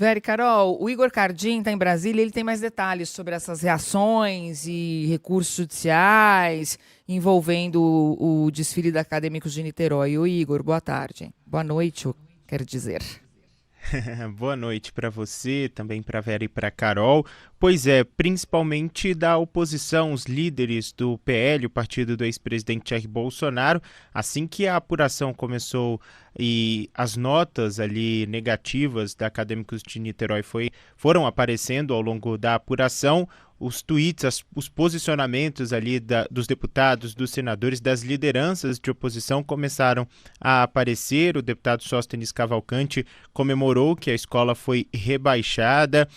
Vera e Carol, o Igor Cardim está em Brasília, ele tem mais detalhes sobre essas reações e recursos judiciais envolvendo o desfile da Acadêmicos de Niterói. O Igor, boa tarde. Boa noite, eu quero dizer. Boa noite para você, também para Vera e para Carol. Pois é, principalmente da oposição, os líderes do PL, o partido do ex-presidente Jair Bolsonaro, assim que a apuração começou e as notas ali negativas da Acadêmicos de Niterói foram aparecendo ao longo da apuração, os tweets, os posicionamentos ali dos deputados, dos senadores, das lideranças de oposição começaram a aparecer. O deputado Sóstenes Cavalcante comemorou que a escola foi rebaixada.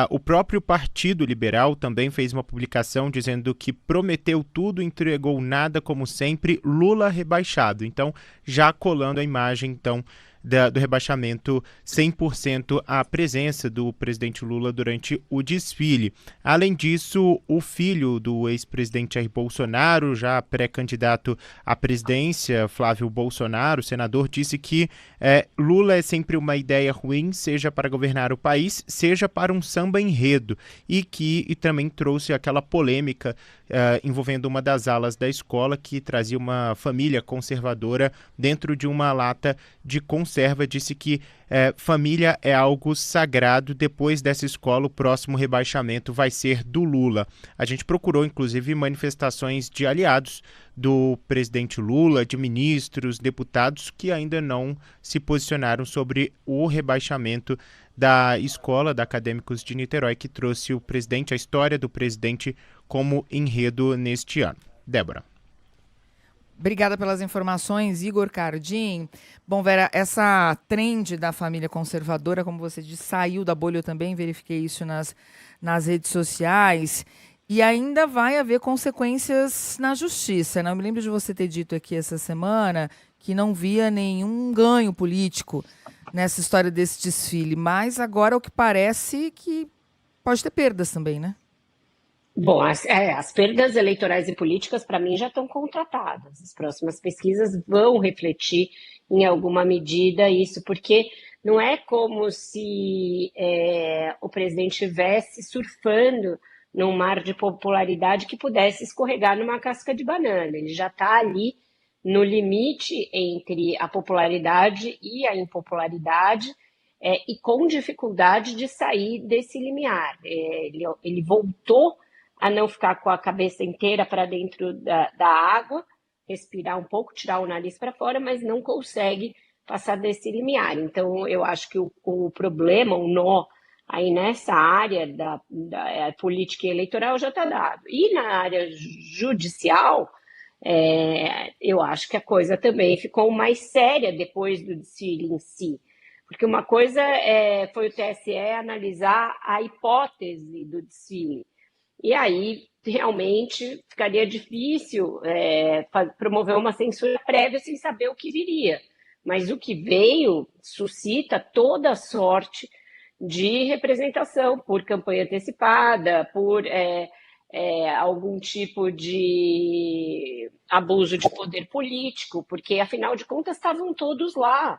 O próprio Partido Liberal também fez uma publicação dizendo que prometeu tudo, entregou nada, como sempre, Lula rebaixado. Então, já colando a imagem, então, do rebaixamento 100% à presença do presidente Lula durante o desfile. Além disso, o filho do ex-presidente Jair Bolsonaro, já pré-candidato à presidência, Flávio Bolsonaro, senador, disse que Lula é sempre uma ideia ruim, seja para governar o país, seja para um samba enredo, e também trouxe aquela polêmica envolvendo uma das alas da escola que trazia uma família conservadora dentro de uma lata de conserva. Disse que família é algo sagrado. Depois dessa escola, o próximo rebaixamento vai ser do Lula. A gente procurou, inclusive, manifestações de aliados do presidente Lula, de ministros, deputados que ainda não se posicionaram sobre o rebaixamento da escola da Acadêmicos de Niterói, que trouxe o presidente, a história do presidente, como enredo neste ano. Débora. Obrigada pelas informações, Igor Cardim. Bom, Vera, essa trend da família conservadora, como você disse, saiu da bolha, eu também verifiquei isso nas redes sociais, e ainda vai haver consequências na justiça, né? Eu me lembro de você ter dito aqui essa semana que não via nenhum ganho político nessa história desse desfile, mas agora o que parece que pode ter perdas também, né? Bom, as perdas eleitorais e políticas, para mim, já estão contratadas. As próximas pesquisas vão refletir, em alguma medida, isso, porque não é como se o presidente estivesse surfando num mar de popularidade que pudesse escorregar numa casca de banana. Ele já está ali no limite entre a popularidade e a impopularidade, e com dificuldade de sair desse limiar. Ele voltou a não ficar com a cabeça inteira para dentro da água, respirar um pouco, tirar o nariz para fora, mas não consegue passar desse limiar. Então, eu acho que o problema, o nó aí nessa área da política eleitoral já está dado. E na área judicial, eu acho que a coisa também ficou mais séria depois do desfile em si. Porque uma coisa foi o TSE analisar a hipótese do desfile. E aí, realmente, ficaria difícil promover uma censura prévia sem saber o que viria. Mas o que veio suscita toda sorte de representação por campanha antecipada, por algum tipo de abuso de poder político, porque, afinal de contas, estavam todos lá.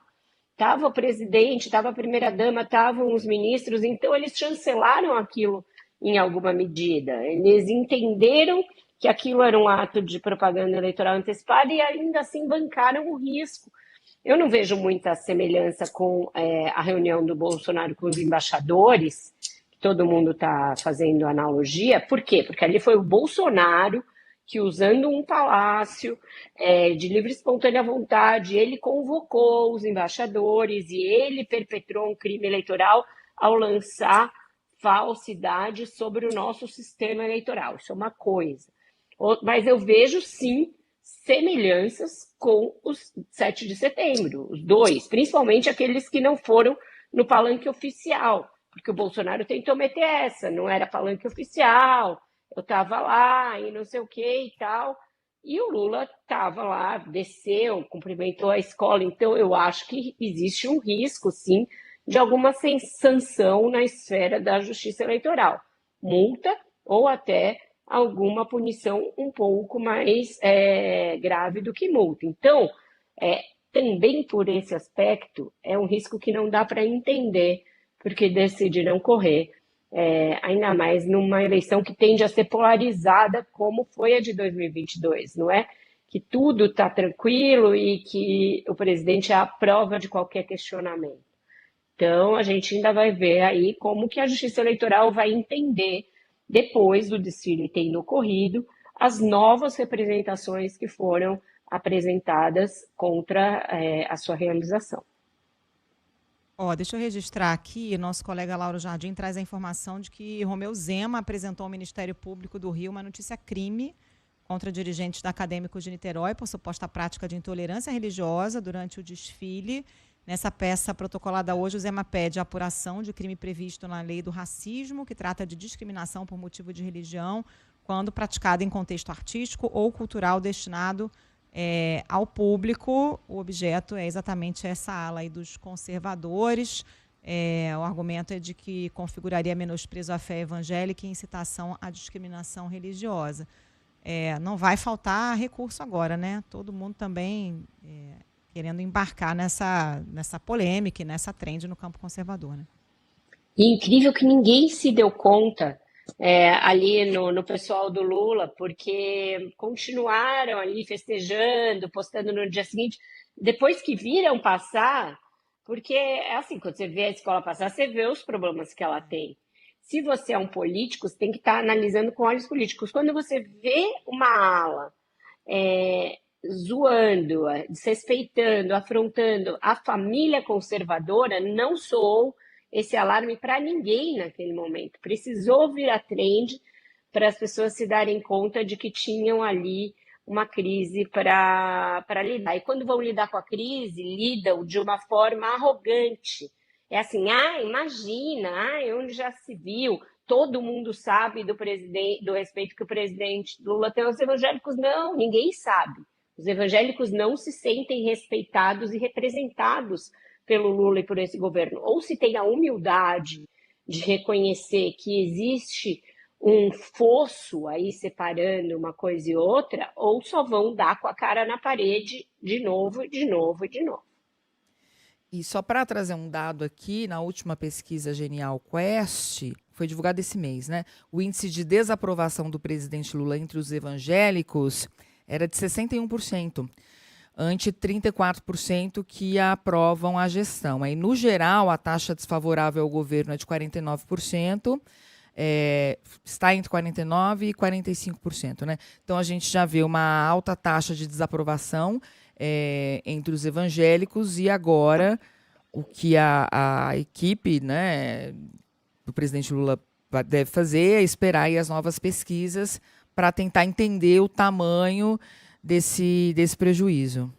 Estava o presidente, estava a primeira-dama, estavam os ministros, então eles chancelaram aquilo em alguma medida. Eles entenderam que aquilo era um ato de propaganda eleitoral antecipada e ainda assim bancaram o risco. Eu não vejo muita semelhança com a reunião do Bolsonaro com os embaixadores, que todo mundo está fazendo analogia. Por quê? Porque ali foi o Bolsonaro que, usando um palácio de livre e espontânea vontade, ele convocou os embaixadores e ele perpetrou um crime eleitoral ao lançar falsidade sobre o nosso sistema eleitoral. Isso é uma coisa. Mas eu vejo, sim, semelhanças com os 7 de setembro, os dois, principalmente aqueles que não foram no palanque oficial, porque o Bolsonaro tentou meter essa, não era palanque oficial, eu estava lá e não sei o que e tal, e o Lula estava lá, desceu, cumprimentou a escola. Então eu acho que existe um risco, sim, de alguma sanção na esfera da justiça eleitoral, multa ou até alguma punição um pouco mais grave do que multa. Então, também por esse aspecto, é um risco que não dá para entender porque decidiram correr, ainda mais numa eleição que tende a ser polarizada, como foi a de 2022, não é? Que tudo está tranquilo e que o presidente é a prova de qualquer questionamento. Então, a gente ainda vai ver aí como que a Justiça Eleitoral vai entender, depois do desfile tendo ocorrido, as novas representações que foram apresentadas contra a sua realização. Deixa eu registrar aqui, nosso colega Lauro Jardim traz a informação de que Romeu Zema apresentou ao Ministério Público do Rio uma notícia crime contra dirigentes da Acadêmicos de Niterói por suposta prática de intolerância religiosa durante o desfile. Nessa peça protocolada hoje, o Zema pede a apuração de crime previsto na lei do racismo, que trata de discriminação por motivo de religião, quando praticada em contexto artístico ou cultural destinado ao público. O objeto é exatamente essa ala aí dos conservadores. O argumento é de que configuraria menosprezo à fé evangélica e incitação à discriminação religiosa. Não vai faltar recurso agora, né? Todo mundo também querendo embarcar nessa polêmica e nessa trend no campo conservador, né? E incrível que ninguém se deu conta ali no pessoal do Lula, porque continuaram ali festejando, postando no dia seguinte, depois que viram passar, porque é assim, quando você vê a escola passar, você vê os problemas que ela tem. Se você é um político, você tem que estar analisando com olhos políticos. Quando você vê uma ala zoando, desrespeitando, afrontando a família conservadora, não soou esse alarme para ninguém naquele momento. Precisou virar trend para as pessoas se darem conta de que tinham ali uma crise para lidar. E quando vão lidar com a crise, lidam de uma forma arrogante. É assim, imagina, onde já se viu, todo mundo sabe do respeito que o presidente Lula tem aos evangélicos. Não, ninguém sabe. Os evangélicos não se sentem respeitados e representados pelo Lula e por esse governo. Ou se tem a humildade de reconhecer que existe um fosso aí separando uma coisa e outra, ou só vão dar com a cara na parede de novo, de novo e de novo. E só para trazer um dado aqui, na última pesquisa Genial Quest, foi divulgado esse mês, né? O índice de desaprovação do presidente Lula entre os evangélicos era de 61%, ante 34% que aprovam a gestão. Aí, no geral, a taxa desfavorável ao governo é de 49%, está entre 49% e 45%, né? Então, a gente já vê uma alta taxa de desaprovação entre os evangélicos, e agora o que a equipe, né, do presidente Lula deve fazer é esperar aí as novas pesquisas para tentar entender o tamanho desse prejuízo.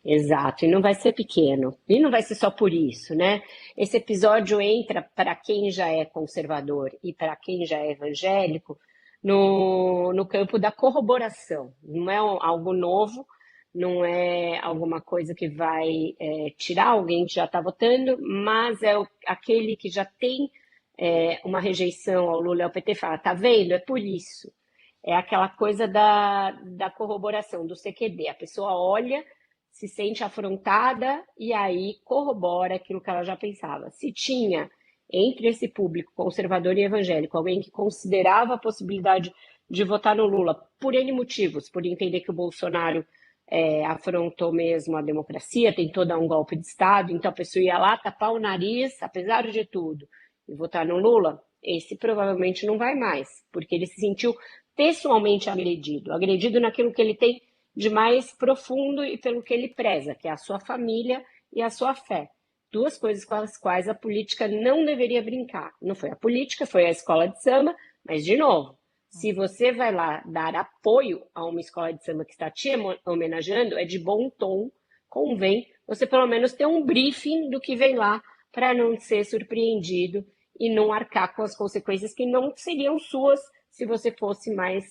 Exato, e não vai ser pequeno, e não vai ser só por isso, né? Esse episódio entra para quem já é conservador e para quem já é evangélico no campo da corroboração. Não é algo novo, não é alguma coisa que vai tirar alguém que já está votando, mas é aquele que já tem uma rejeição ao Lula e ao PT, fala, tá vendo? É por isso. É aquela coisa da corroboração, do CQD. A pessoa olha, se sente afrontada e aí corrobora aquilo que ela já pensava. Se tinha entre esse público conservador e evangélico alguém que considerava a possibilidade de votar no Lula por N motivos, por entender que o Bolsonaro afrontou mesmo a democracia, tentou dar um golpe de Estado, então a pessoa ia lá tapar o nariz, apesar de tudo, e votar no Lula, esse provavelmente não vai mais, porque ele se sentiu pessoalmente agredido naquilo que ele tem de mais profundo e pelo que ele preza, que é a sua família e a sua fé. Duas coisas com as quais a política não deveria brincar. Não foi a política, foi a escola de samba, mas, de novo, se você vai lá dar apoio a uma escola de samba que está te homenageando, é de bom tom, convém você pelo menos ter um briefing do que vem lá para não ser surpreendido e não arcar com as consequências que não seriam suas se você fosse mais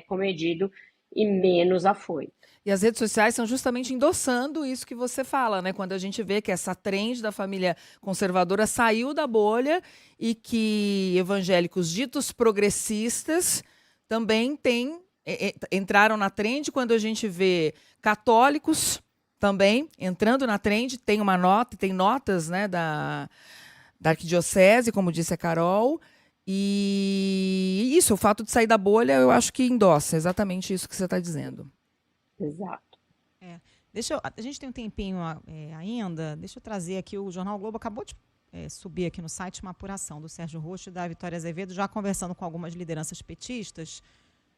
comedido e menos afoito. E as redes sociais estão justamente endossando isso que você fala, né? Quando a gente vê que essa trend da família conservadora saiu da bolha e que evangélicos ditos progressistas também entraram na trend. Quando a gente vê católicos também entrando na trend, tem notas, né, da arquidiocese, como disse a Carol. E isso, o fato de sair da bolha, eu acho que endossa exatamente isso que você está dizendo. Exato. A gente tem um tempinho ainda, deixa eu trazer aqui, o Jornal Globo acabou de subir aqui no site uma apuração do Sérgio Rocho e da Vitória Azevedo, já conversando com algumas lideranças petistas.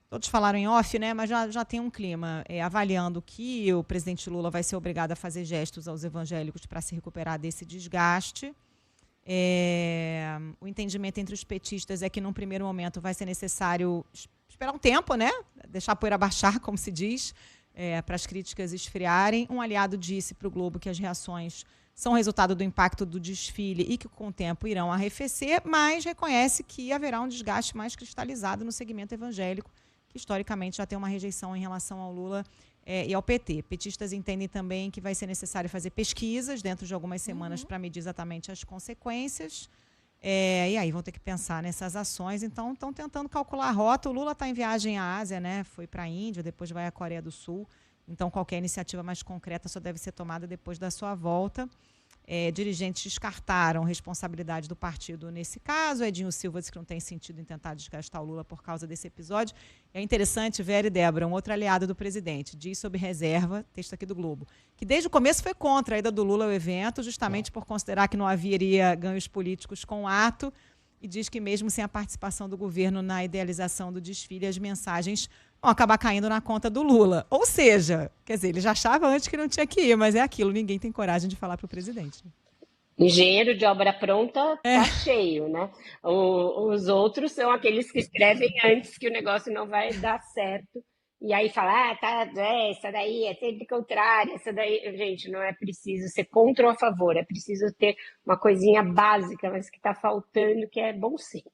Todos falaram em off, né? Mas já tem um clima avaliando que o presidente Lula vai ser obrigado a fazer gestos aos evangélicos para se recuperar desse desgaste. O entendimento entre os petistas é que, num primeiro momento, vai ser necessário esperar um tempo, né? Deixar a poeira baixar, como se diz, para as críticas esfriarem. Um aliado disse para o Globo que as reações são resultado do impacto do desfile e que, com o tempo, irão arrefecer, mas reconhece que haverá um desgaste mais cristalizado no segmento evangélico, que historicamente já tem uma rejeição em relação ao Lula e ao PT. Petistas entendem também que vai ser necessário fazer pesquisas dentro de algumas semanas para medir exatamente as consequências. E aí vão ter que pensar nessas ações. Então, estão tentando calcular a rota. O Lula está em viagem à Ásia, né? Foi para a Índia, depois vai à Coreia do Sul. Então, qualquer iniciativa mais concreta só deve ser tomada depois da sua volta. Dirigentes descartaram responsabilidade do partido nesse caso. Edinho Silva disse que não tem sentido em tentar desgastar o Lula por causa desse episódio. É interessante, Vera e Débora, um outro aliado do presidente, diz sob reserva, texto aqui do Globo, que desde o começo foi contra a ida do Lula ao evento, justamente por considerar que não haveria ganhos políticos com o ato, e diz que mesmo sem a participação do governo na idealização do desfile, as mensagens vão acabar caindo na conta do Lula. Ou seja, quer dizer, ele já achava antes que não tinha que ir, mas é aquilo, ninguém tem coragem de falar para o presidente. Engenheiro de obra pronta tá cheio, né? Os outros são aqueles que escrevem antes que o negócio não vai dar certo. E aí fala, essa daí é sempre contrária, essa daí... Gente, não é preciso ser contra ou a favor, é preciso ter uma coisinha básica, mas que está faltando, que é bom senso.